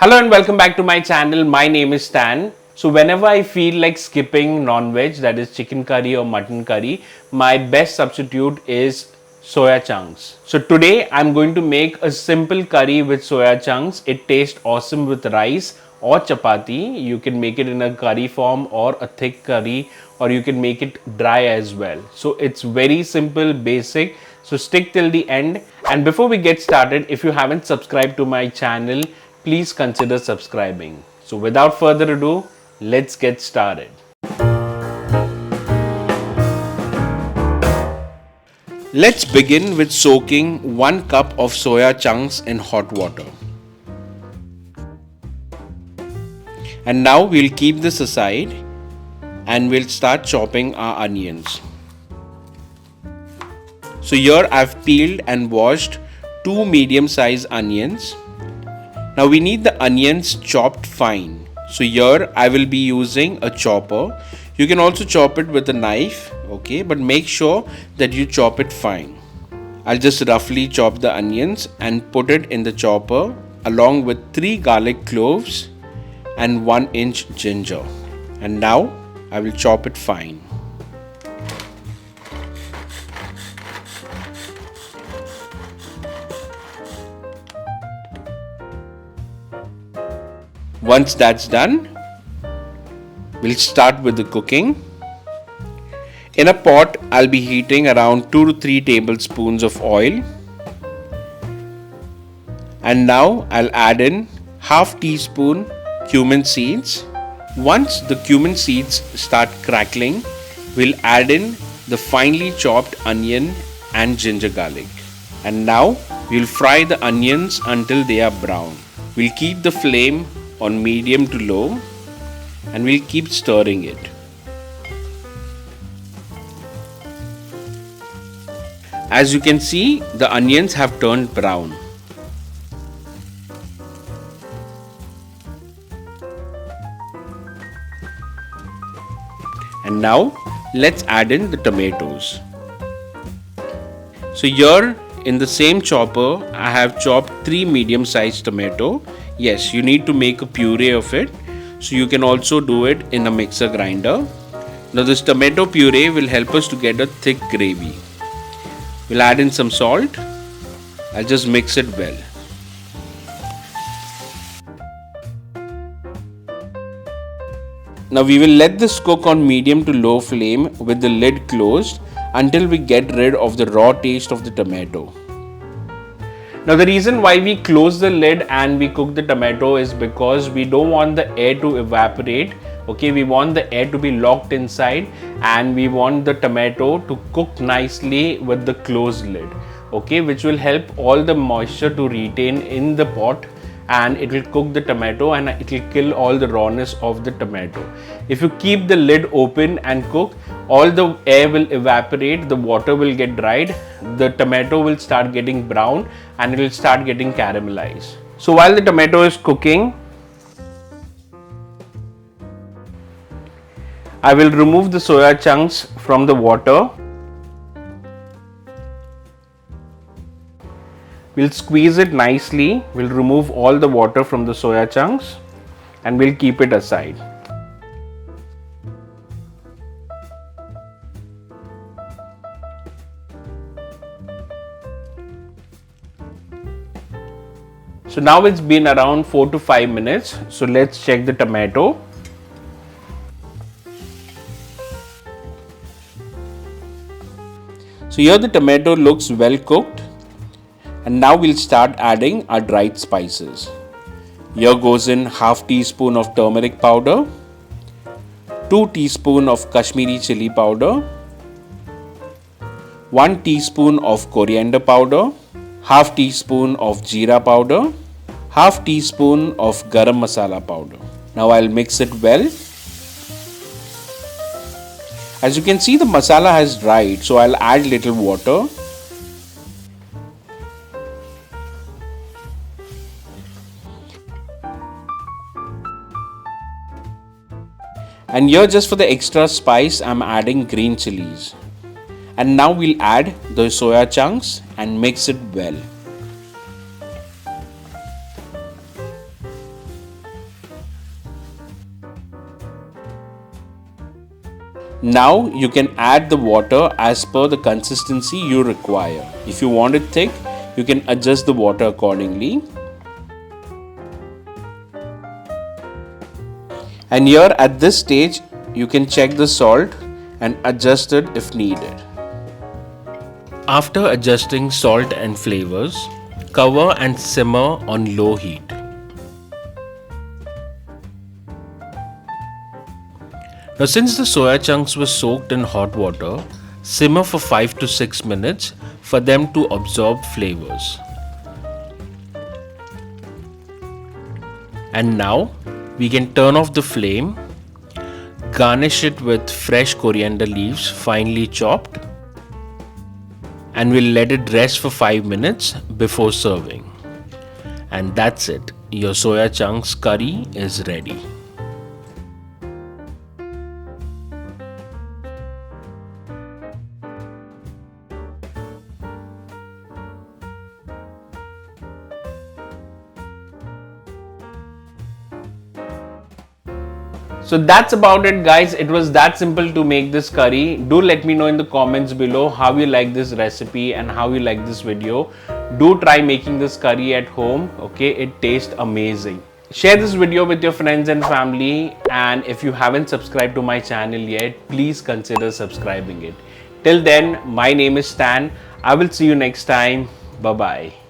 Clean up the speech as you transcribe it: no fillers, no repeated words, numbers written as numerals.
Hello and welcome back to my channel. My name is Stan. So whenever I feel like skipping non-veg, that is chicken curry or mutton curry, my best substitute is soya chunks. So today I'm going to make a simple curry with soya chunks. It tastes awesome with rice or chapati. You can make it in a curry form or a thick curry, or you can make it dry as well. So it's very simple, basic. So stick till the end. And before we get started, if you haven't subscribed to my channel, please consider subscribing. So without further ado, let's get started. Let's begin with soaking 1 cup of soya chunks in hot water. And now we'll keep this aside and we'll start chopping our onions. So here I've peeled and washed 2 medium-sized onions. Now we need the onions chopped fine. So here I will be using a chopper. You can also chop it with a knife, okay, but make sure that you chop it fine. I'll just roughly chop the onions and put it in the chopper along with 3 garlic cloves and 1 inch ginger. And now I will chop it fine. Once that's done, we'll start with the cooking. In a pot, I'll be heating around 2 to 3 tablespoons of oil. And now I'll add in half teaspoon cumin seeds. Once the cumin seeds start crackling, we'll add in the finely chopped onion and ginger garlic. And now we'll fry the onions until they are brown. We'll keep the flame on medium to low and we'll keep stirring it. As you can see, the onions have turned brown. And now let's add in the tomatoes. So here in the same chopper, I have chopped 3 medium-sized tomato. Yes, you need to make a puree of it. So you can also do it in a mixer grinder. Now this tomato puree will help us to get a thick gravy. We'll add in some salt. I'll just mix it well. Now we will let this cook on medium to low flame with the lid closed until we get rid of the raw taste of the tomato. Now the reason why we close the lid and we cook the tomato is because we don't want the air to evaporate. Okay, we want the air to be locked inside and we want the tomato to cook nicely with the closed lid. Okay, which will help all the moisture to retain in the pot and it will cook the tomato and it will kill all the rawness of the tomato. If you keep the lid open and cook, all the air will evaporate, the water will get dried, the tomato will start getting brown and it will start getting caramelized. So while the tomato is cooking, I will remove the soya chunks from the water. We'll squeeze it nicely. We'll remove all the water from the soya chunks and we'll keep it aside. So now it's been around 4 to 5 minutes. So let's check the tomato. So here the tomato looks well cooked. And now we'll start adding our dried spices. Here goes in half teaspoon of turmeric powder, 2 teaspoon of Kashmiri chili powder, 1 teaspoon of coriander powder, half teaspoon of jeera powder, half teaspoon of garam masala powder. Now I'll mix it well. As you can see, the masala has dried, so I'll add little water. And here, just for the extra spice, I'm adding green chilies. And now we'll add the soya chunks and mix it well. Now you can add the water as per the consistency you require. If you want it thick, you can adjust the water accordingly. And here at this stage, you can check the salt and adjust it if needed. After adjusting salt and flavors, cover and simmer on low heat. Now, since the soya chunks were soaked in hot water, simmer for 5 to 6 minutes for them to absorb flavors. And now we can turn off the flame, garnish it with fresh coriander leaves finely chopped, and we'll let it rest for 5 minutes before serving. And that's it. Your soya chunks curry is ready. So that's about it, guys. It was that simple to make this curry. Do let me know in the comments below how you like this recipe and how you like this video. Do try making this curry at home. Okay, it tastes amazing. Share this video with your friends and family, and if you haven't subscribed to my channel yet, please consider subscribing it. Till then, my name is Stan. I will see you next time. Bye bye.